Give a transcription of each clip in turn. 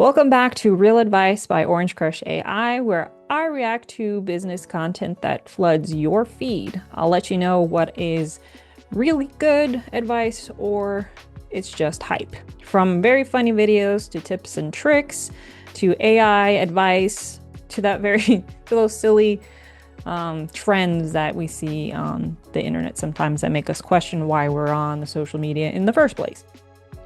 Welcome back to Real Advice by Orange Crush AI, where I react to business content that floods your feed. I'll let you know what is really good advice or it's just hype. From very funny videos to tips and tricks to AI advice to to those silly trends that we see on the internet sometimes that make us question why we're on the social media in the first place.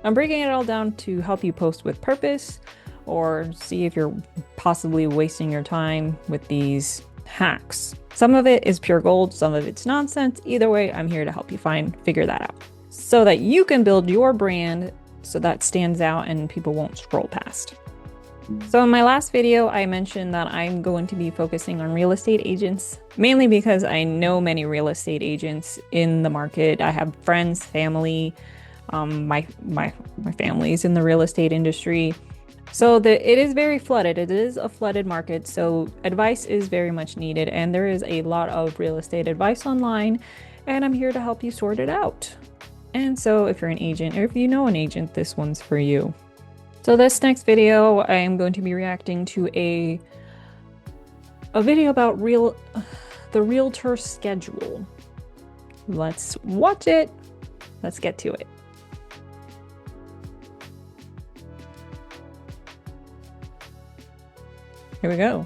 I'm breaking it all down to help you post with purpose or see if you're possibly wasting your time with these hacks. Some of it is pure gold, some of it's nonsense. Either way, I'm here to help you figure that out so that you can build your brand so that stands out and people won't scroll past. So in my last video, I mentioned that I'm going to be focusing on real estate agents, mainly because I know many real estate agents in the market. I have friends, family, my family's in the real estate industry. So it is very flooded. It is a flooded market. So advice is very much needed. And there is a lot of real estate advice online, and I'm here to help you sort it out. And so if you're an agent or if you know an agent, this one's for you. So this next video, I am going to be reacting to a video about the realtor schedule. Let's watch it. Let's get to it. Here we go.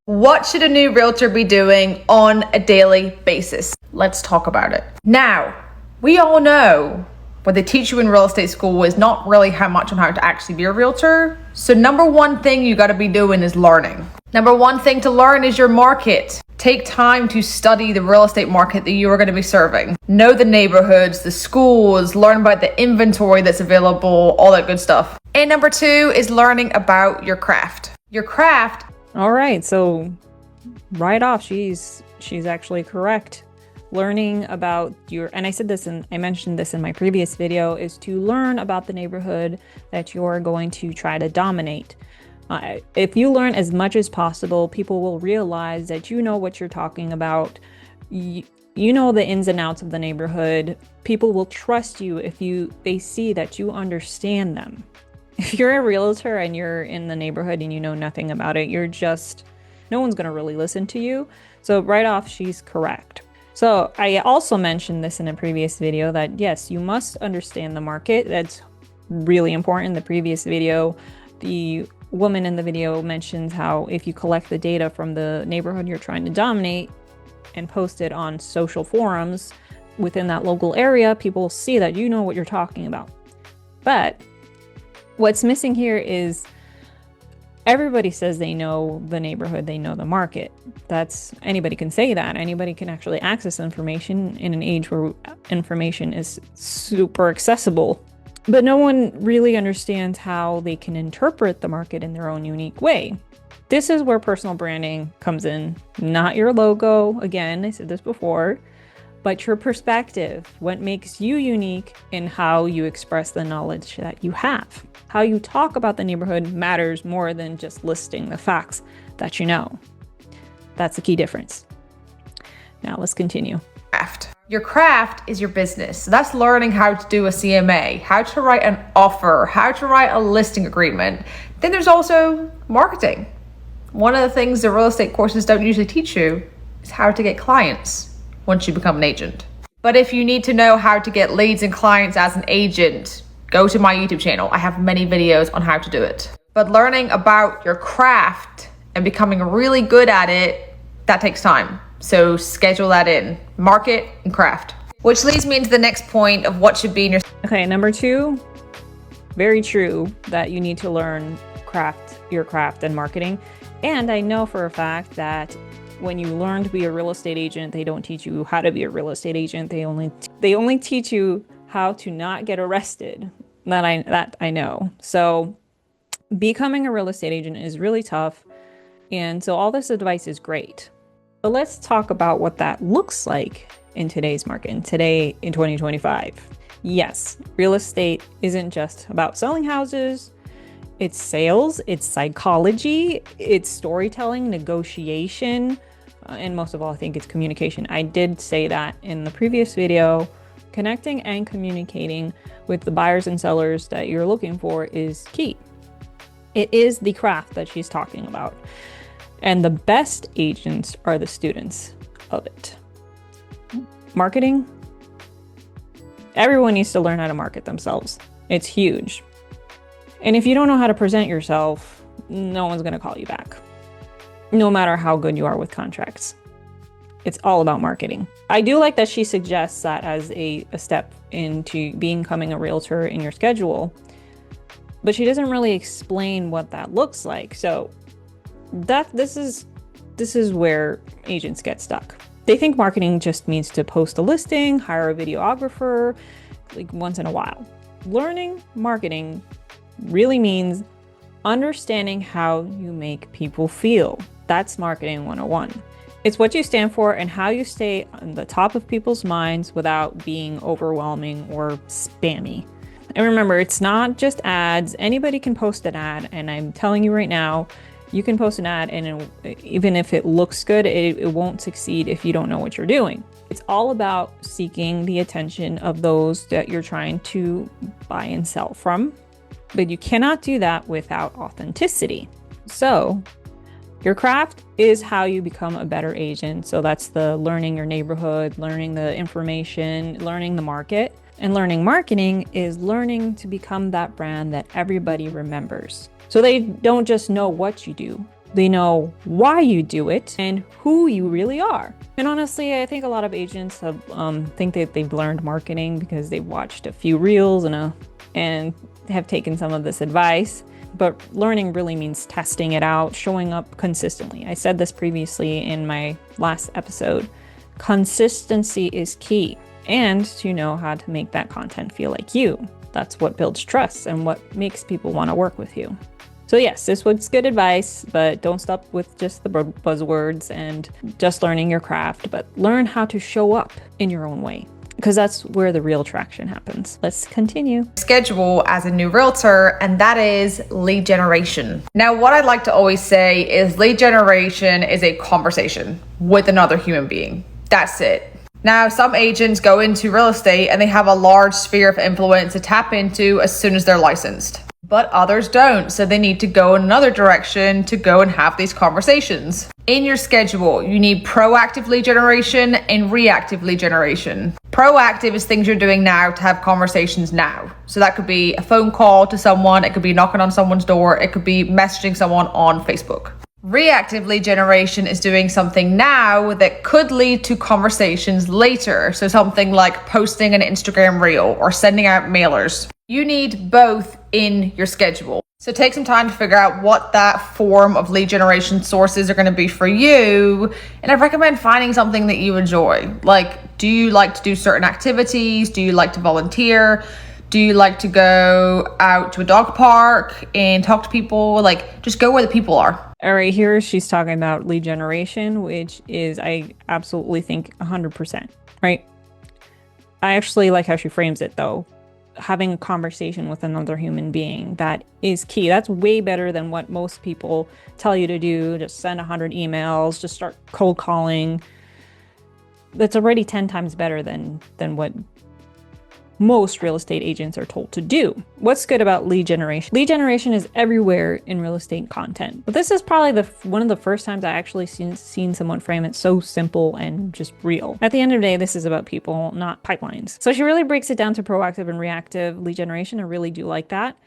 What should a new realtor be doing on a daily basis? Let's talk about it. Now, we all know what they teach you in real estate school is not really how much on how to actually be a realtor. So number one thing you got to be doing is learning. Number one thing to learn is your market. Take time to study the real estate market that you are going to be serving. Know the neighborhoods, the schools, learn about the inventory that's available, all that good stuff. And number two is learning about your craft. Your craft. All right, so right off, she's actually correct. Learning about and I mentioned this in my previous video, is to learn about the neighborhood that you're going to try to dominate. If you learn as much as possible, people will realize that you know what you're talking about. You know the ins and outs of the neighborhood. People will trust you if they see that you understand them. If you're a realtor and you're in the neighborhood and you know nothing about it, no one's going to really listen to you. So right off, she's correct. So I also mentioned this in a previous video that yes, you must understand the market. That's really important. In the previous video, the woman in the video mentions how if you collect the data from the neighborhood you're trying to dominate and post it on social forums within that local area, people will see that you know what you're talking about. But what's missing here is everybody says they know the neighborhood, they know the market. Anybody can say that. Anybody can actually access information in an age where information is super accessible. But no one really understands how they can interpret the market in their own unique way. This is where personal branding comes in. Not your logo, again, I said this before, but your perspective, what makes you unique in how you express the knowledge that you have. How you talk about the neighborhood matters more than just listing the facts that you know. That's the key difference. Now let's continue. Craft. Your craft is your business. So that's learning how to do a CMA, how to write an offer, how to write a listing agreement. Then there's also marketing. One of the things the real estate courses don't usually teach you is how to get clients once you become an agent. But if you need to know how to get leads and clients as an agent, go to my YouTube channel. I have many videos on how to do it. But learning about your craft and becoming really good at it, that takes time. So schedule that in. Market and craft. Which leads me into the next point of what should be in your... Okay, number two, very true that you need to learn your craft and marketing. And I know for a fact that when you learn to be a real estate agent, they don't teach you how to be a real estate agent. They only teach you how to not get arrested. That I know. So becoming a real estate agent is really tough. And so all this advice is great. But let's talk about what that looks like in today's market, in 2025. Yes, real estate isn't just about selling houses. It's sales, it's psychology, it's storytelling, negotiation, and most of all, I think it's communication. I did say that in the previous video. Connecting and communicating with the buyers and sellers that you're looking for is key. It is the craft that she's talking about. And the best agents are the students of it. Marketing. Everyone needs to learn how to market themselves. It's huge. And if you don't know how to present yourself, no one's going to call you back, no matter how good you are with contracts. It's all about marketing. I do like that she suggests that as a step into becoming a realtor in your schedule, but she doesn't really explain what that looks like. So this is where agents get stuck. They think marketing just means to post a listing, hire a videographer, like once in a while. Learning marketing really means understanding how you make people feel. That's marketing 101. It's what you stand for and how you stay on the top of people's minds without being overwhelming or spammy. And remember, it's not just ads. Anybody can post an ad, and I'm telling you right now, you can post an ad and even if it looks good, it won't succeed if you don't know what you're doing. It's all about seeking the attention of those that you're trying to buy and sell from, but you cannot do that without authenticity. So your craft is how you become a better agent. So that's the learning your neighborhood, learning the information, learning the market. And learning marketing is learning to become that brand that everybody remembers. So they don't just know what you do, they know why you do it and who you really are. And honestly, I think a lot of agents have, think that they've learned marketing because they've watched a few reels and have taken some of this advice. But learning really means testing it out, showing up consistently. I said this previously in my last episode. Consistency is key, and to know how to make that content feel like you. That's what builds trust and what makes people want to work with you. So yes, this was good advice, but don't stop with just the buzzwords and just learning your craft, but learn how to show up in your own way, because that's where the real traction happens. Let's continue. Schedule as a new realtor, and that is lead generation. Now, what I'd like to always say is lead generation is a conversation with another human being. That's it. Now, some agents go into real estate and they have a large sphere of influence to tap into as soon as they're licensed. But others don't, so they need to go in another direction to go and have these conversations. In your schedule, you need proactive lead generation and reactive lead generation. Proactive is things you're doing now to have conversations now. So that could be a phone call to someone, it could be knocking on someone's door, it could be messaging someone on Facebook. Reactive lead generation is doing something now that could lead to conversations later. So something like posting an Instagram reel or sending out mailers. You need both in your schedule. So take some time to figure out what that form of lead generation sources are going to be for you. And I recommend finding something that you enjoy. Like, do you like to do certain activities? Do you like to volunteer? Do you like to go out to a dog park and talk to people? Like, just go where the people are. All right, here she's talking about lead generation, which is, I absolutely think 100%, right? I actually like how she frames it though. Having a conversation with another human being, that is key. That's way better than what most people tell you to do. Just send 100 emails, just start cold calling. That's already 10 times better than what most real estate agents are told to do. What's good about lead generation? Lead generation is everywhere in real estate content. But this is probably one of the first times I actually seen someone frame it so simple and just real. At the end of the day, this is about people, not pipelines. So she really breaks it down to proactive and reactive lead generation. I really do like that.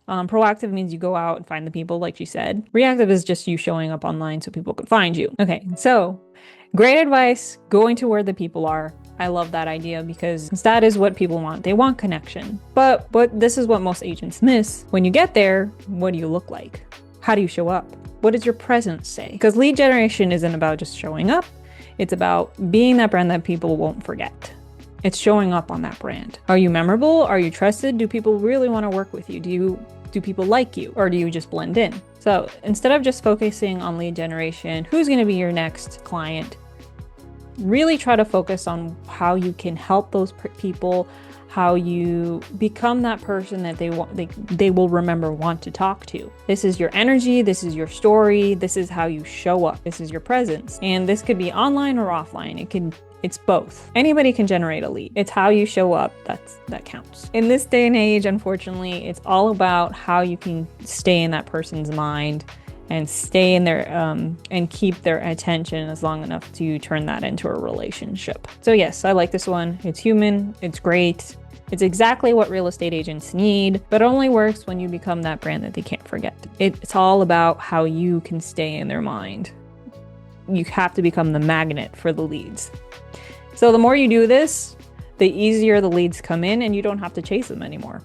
Proactive means you go out and find the people, like she said. Reactive is just you showing up online so people can find you. Okay, so great advice, going to where the people are. I love that idea because that is what people want. They want connection. But this is what most agents miss. When you get there, what do you look like? How do you show up? What does your presence say? Because lead generation isn't about just showing up. It's about being that brand that people won't forget. It's showing up on that brand. Are you memorable? Are you trusted? Do people really want to work with you? Do people like you? Or do you just blend in? So instead of just focusing on lead generation, who's going to be your next client? Really try to focus on how you can help those people, how you become that person that they will want to talk to. This is your energy, this is your story, this is how you show up, this is your presence. And this could be online or offline. It's both. Anybody can generate a lead. It's how you show up that counts. In this day and age, unfortunately, it's all about how you can stay in that person's mind and stay in their and keep their attention as long enough to turn that into a relationship. So yes, I like this one. It's human, it's great. It's exactly what real estate agents need, but it only works when you become that brand that they can't forget. It's all about how you can stay in their mind. You have to become the magnet for the leads. So the more you do this, the easier the leads come in and you don't have to chase them anymore.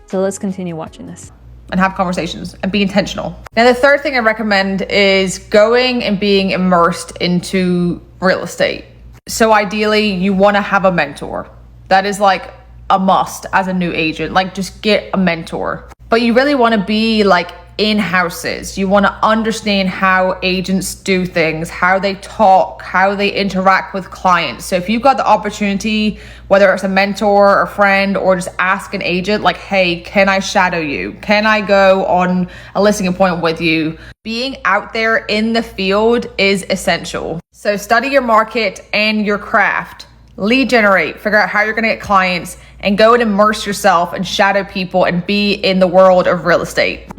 So let's continue watching this. And have conversations and be intentional. Now, the third thing I recommend is going and being immersed into real estate. So ideally, you want to have a mentor. That is like a must as a new agent. Like, just get a mentor. But you really want to be like in houses. You want to understand how agents do things, how they talk, how they interact with clients. So if you've got the opportunity, whether it's a mentor, a friend, or just ask an agent like, hey, can I shadow you? Can I go on a listing appointment with you? Being out there in the field is essential. So study your market and your craft. Lead generate, figure out how you're going to get clients, and go and immerse yourself and shadow people and be in the world of real estate.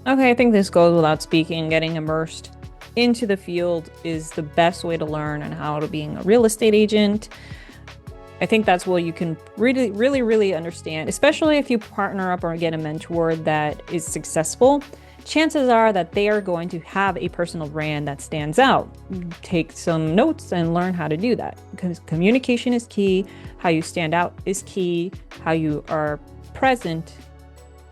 Okay, I think this goes without speaking. Getting immersed into the field is the best way to learn on how to being a real estate agent. I think that's what you can really understand, especially if you partner up or get a mentor that is successful. Chances are that they are going to have a personal brand that stands out. Take some notes and learn how to do that, because communication is key. How you stand out is key. How you are present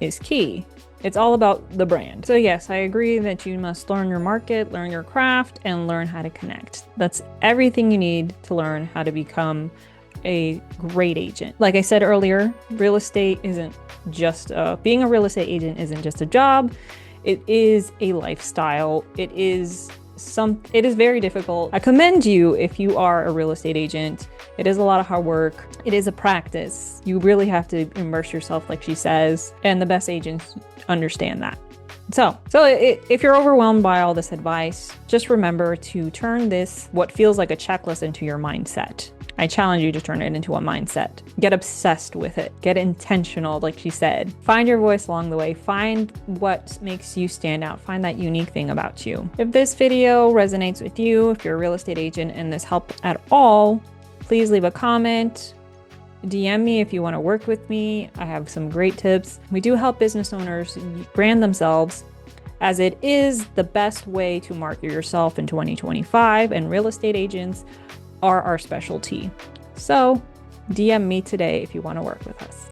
is key. It's all about the brand. So yes, I agree that you must learn your market, learn your craft, and learn how to connect. That's everything you need to learn how to become a great agent. Like I said earlier, real estate isn't just being a real estate agent isn't just a job. It is a lifestyle. It is very difficult. I commend you if you are a real estate agent. It is a lot of hard work. It is a practice. You really have to immerse yourself, like she says, and the best agents understand that. So if you're overwhelmed by all this advice, just remember to turn this, what feels like a checklist, into your mindset. I challenge you to turn it into a mindset. Get obsessed with it. Get intentional, like she said. Find your voice along the way. Find what makes you stand out. Find that unique thing about you. If this video resonates with you, if you're a real estate agent and this helped at all, please leave a comment. DM me if you want to work with me. I have some great tips. We do help business owners brand themselves, as it is the best way to market yourself in 2025, and real estate agents are our specialty. So DM me today if you want to work with us.